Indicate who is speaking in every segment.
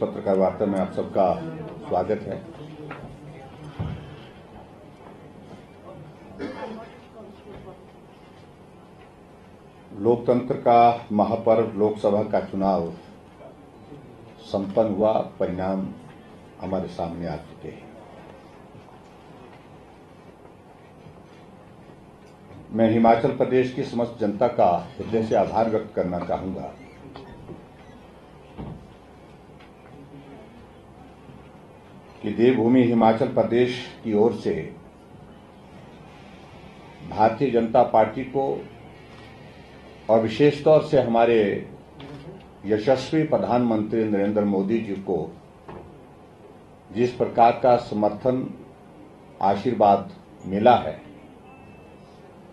Speaker 1: पत्रकार वार्ता में आप सबका स्वागत है। लोकतंत्र का महापर्व लोकसभा का चुनाव संपन्न हुआ, परिणाम हमारे सामने आ चुके हैं। मैं हिमाचल प्रदेश की समस्त जनता का हृदय से आभार व्यक्त करना चाहूंगा कि देवभूमि हिमाचल प्रदेश की ओर से भारतीय जनता पार्टी को और विशेष तौर से हमारे यशस्वी प्रधानमंत्री नरेंद्र मोदी जी को जिस प्रकार का समर्थन आशीर्वाद मिला है,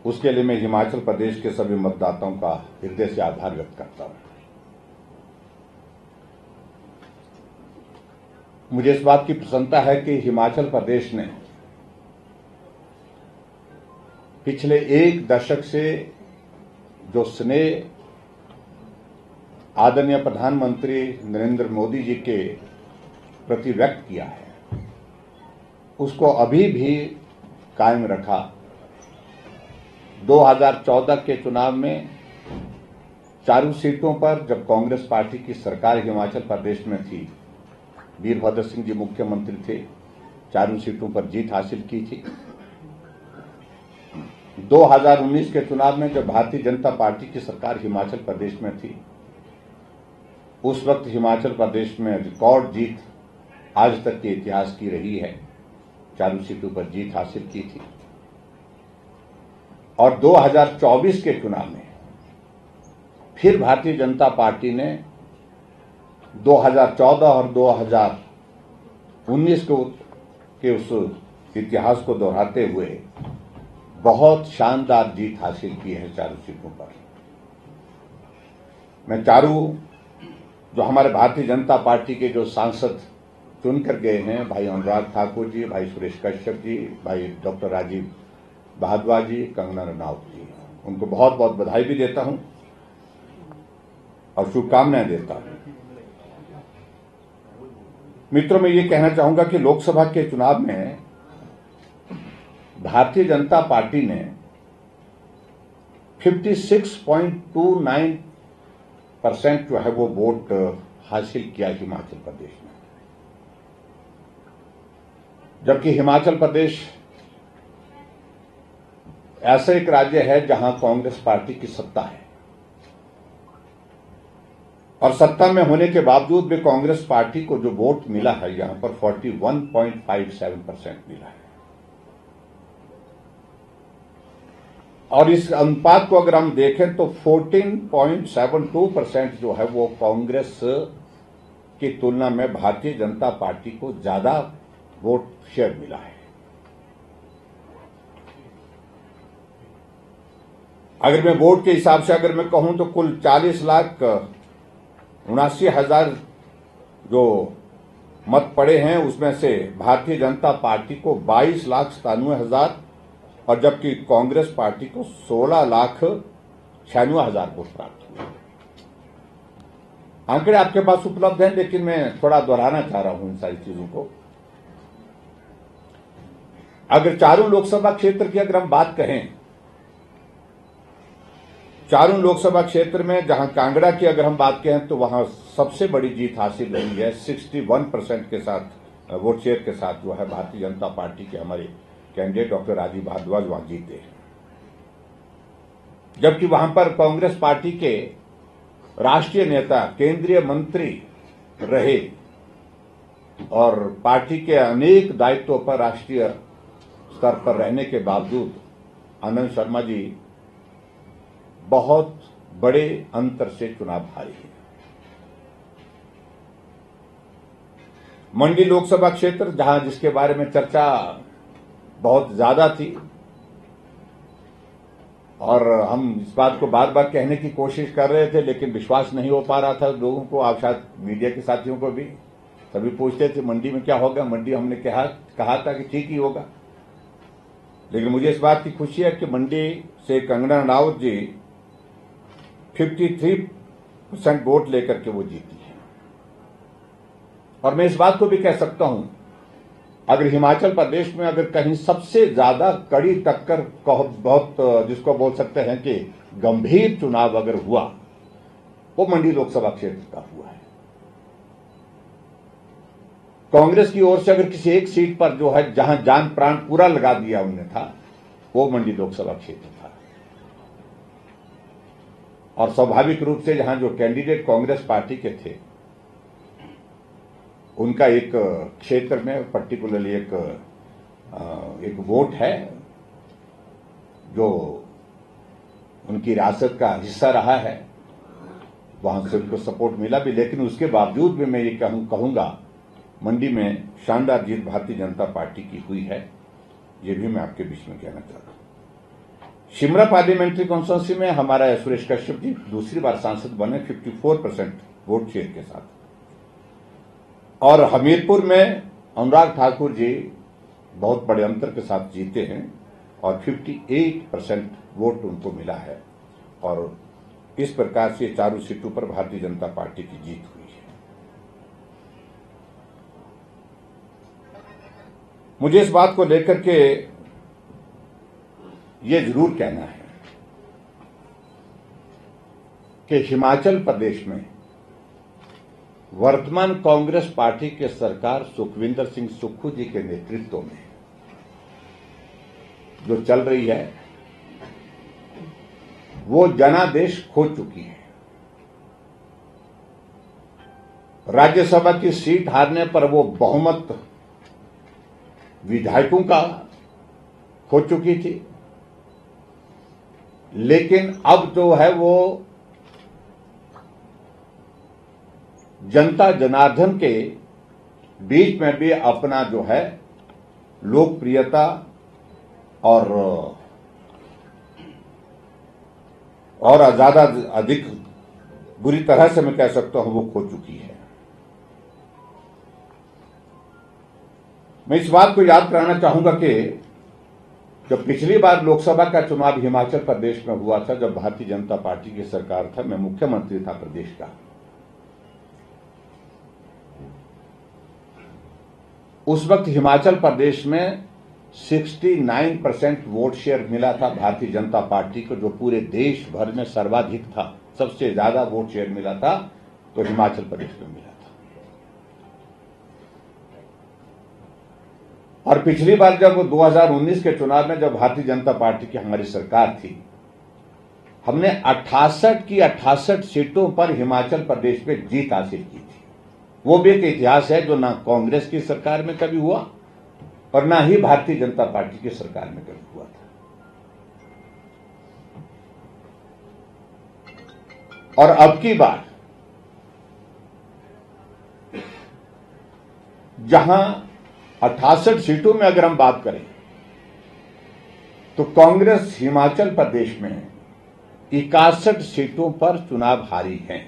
Speaker 1: उसके लिए मैं हिमाचल प्रदेश के सभी मतदाताओं का हृदय से आभार व्यक्त करता हूं। मुझे इस बात की प्रसन्नता है कि हिमाचल प्रदेश ने पिछले एक दशक से जो स्नेह आदरणीय प्रधानमंत्री नरेंद्र मोदी जी के प्रति व्यक्त किया है, उसको अभी भी कायम रखा। 2014 के चुनाव में चारों सीटों पर जब कांग्रेस पार्टी की सरकार हिमाचल प्रदेश में थी, वीरभद्र सिंह जी मुख्यमंत्री थे, चारों सीटों पर जीत हासिल की थी। 2019 के चुनाव में जब भारतीय जनता पार्टी की सरकार हिमाचल प्रदेश में थी, उस वक्त हिमाचल प्रदेश में रिकॉर्ड जीत आज तक के इतिहास की रही है, चारों सीटों पर जीत हासिल की थी। और 2024 के चुनाव में फिर भारतीय जनता पार्टी ने 2014 और 2019 के उस इतिहास को दोहराते हुए बहुत शानदार जीत हासिल की है चारों सीटों पर। मैं चारों जो हमारे भारतीय जनता पार्टी के जो सांसद चुनकर गए हैं, भाई अनुराग ठाकुर जी, भाई सुरेश कश्यप जी, भाई डॉक्टर राजीव भारद्वाज जी, कंगना रनौत जी, उनको बहुत बहुत बधाई भी देता हूं और शुभकामनाएं देता हूं। मित्रों, मैं ये कहना चाहूंगा कि लोकसभा के चुनाव में भारतीय जनता पार्टी ने 56.29% जो है वो वोट हासिल किया हिमाचल प्रदेश में, जबकि हिमाचल प्रदेश ऐसा एक राज्य है जहां कांग्रेस पार्टी की सत्ता है और सत्ता में होने के बावजूद भी कांग्रेस पार्टी को जो वोट मिला है यहां पर 41.57% मिला है। और इस अनुपात को अगर हम देखें तो 14.72% जो है वो कांग्रेस की तुलना में भारतीय जनता पार्टी को ज्यादा वोट शेयर मिला है। अगर मैं वोट के हिसाब से अगर मैं कहूं तो कुल 40,79,000 जो मत पड़े हैं, उसमें से भारतीय जनता पार्टी को 22,97,000 और जबकि कांग्रेस पार्टी को 16,96,000 वोट प्राप्त हुए। आंकड़े आपके पास उपलब्ध हैं, लेकिन मैं थोड़ा दोहराना चाह रहा हूं इन सारी चीजों को। अगर चारों लोकसभा क्षेत्र की अगर हम बात कहें, चारों लोकसभा क्षेत्र में जहां कांगड़ा की अगर हम बात करें तो वहां सबसे बड़ी जीत हासिल हुई है। 61% के साथ वोट शेयर के साथ जो है भारतीय जनता पार्टी के हमारे कैंडिडेट डॉक्टर राजीव भारद्वाज वहां जीते हैं, जबकि वहां पर कांग्रेस पार्टी के राष्ट्रीय नेता, केंद्रीय मंत्री रहे और पार्टी के अनेक दायित्वों पर राष्ट्रीय स्तर पर रहने के बावजूद आनंद शर्मा जी बहुत बड़े अंतर से चुनाव हारे हैं। मंडी लोकसभा क्षेत्र जहां जिसके बारे में चर्चा बहुत ज्यादा थी और हम इस बात को बार बार कहने की कोशिश कर रहे थे, लेकिन विश्वास नहीं हो पा रहा था लोगों को, आप शायद मीडिया के साथियों को भी। सभी पूछते थे मंडी में क्या होगा, मंडी हमने कहा था कि ठीक ही होगा, लेकिन मुझे इस बात की खुशी है कि मंडी से कंगना रनौत जी 53% वोट लेकर के वो जीती है। और मैं इस बात को भी कह सकता हूं, अगर हिमाचल प्रदेश में अगर कहीं सबसे ज्यादा कड़ी टक्कर बहुत जिसको बोल सकते हैं कि गंभीर चुनाव अगर हुआ, वो मंडी लोकसभा क्षेत्र का हुआ है। कांग्रेस की ओर से अगर किसी एक सीट पर जो है जहां जान प्राण पूरा लगा दिया उन्हें था, वो मंडी लोकसभा क्षेत्र था। और स्वाभाविक रूप से जहां जो कैंडिडेट कांग्रेस पार्टी के थे, उनका एक क्षेत्र में पर्टिकुलरली एक वोट है जो उनकी रियासत का हिस्सा रहा है, वहां से उनको सपोर्ट मिला भी। लेकिन उसके बावजूद भी मैं ये कहूंगा, मंडी में शानदार जीत भारतीय जनता पार्टी की हुई है, ये भी मैं आपके बीच में कहना चाहता हूं। शिमला पार्लियामेंट्री कॉन्स्टिट्यूंसी में हमारा सुरेश कश्यप जी दूसरी बार सांसद बने 54% वोट शेयर के साथ, और हमीरपुर में अनुराग ठाकुर जी बहुत बड़े अंतर के साथ जीते हैं और 58% वोट उनको मिला है। और इस प्रकार से चारों सीटों पर भारतीय जनता पार्टी की जीत हुई है। मुझे इस बात को लेकर के ये जरूर कहना है कि हिमाचल प्रदेश में वर्तमान कांग्रेस पार्टी के सरकार सुखविंदर सिंह सुक्खू जी के नेतृत्व में जो चल रही है, वो जनादेश खो चुकी है। राज्यसभा की सीट हारने पर वो बहुमत विधायकों का खो चुकी थी, लेकिन अब जो है वो जनता जनार्दन के बीच में भी अपना जो है लोकप्रियता और ज्यादा अधिक बुरी तरह से मैं कह सकता हूं वो खो चुकी है। मैं इस बात को याद कराना चाहूंगा कि जब पिछली बार लोकसभा का चुनाव हिमाचल प्रदेश में हुआ था, जब भारतीय जनता पार्टी की सरकार था, मैं मुख्यमंत्री था प्रदेश का, उस वक्त हिमाचल प्रदेश में 69% वोट शेयर मिला था भारतीय जनता पार्टी को, जो पूरे देश भर में सर्वाधिक था। सबसे ज्यादा वोट शेयर मिला था तो हिमाचल प्रदेश में मिला था। और पिछली बार जब 2019 के चुनाव में जब भारतीय जनता पार्टी की हमारी सरकार थी, हमने 68 की 68 सीटों पर हिमाचल प्रदेश में जीत हासिल की थी। वो भी एक इतिहास है जो ना कांग्रेस की सरकार में कभी हुआ और ना ही भारतीय जनता पार्टी की सरकार में कभी हुआ था। और अब की बार जहां 68 सीटों में अगर हम बात करें तो कांग्रेस हिमाचल प्रदेश में 61 सीटों पर चुनाव हारी है।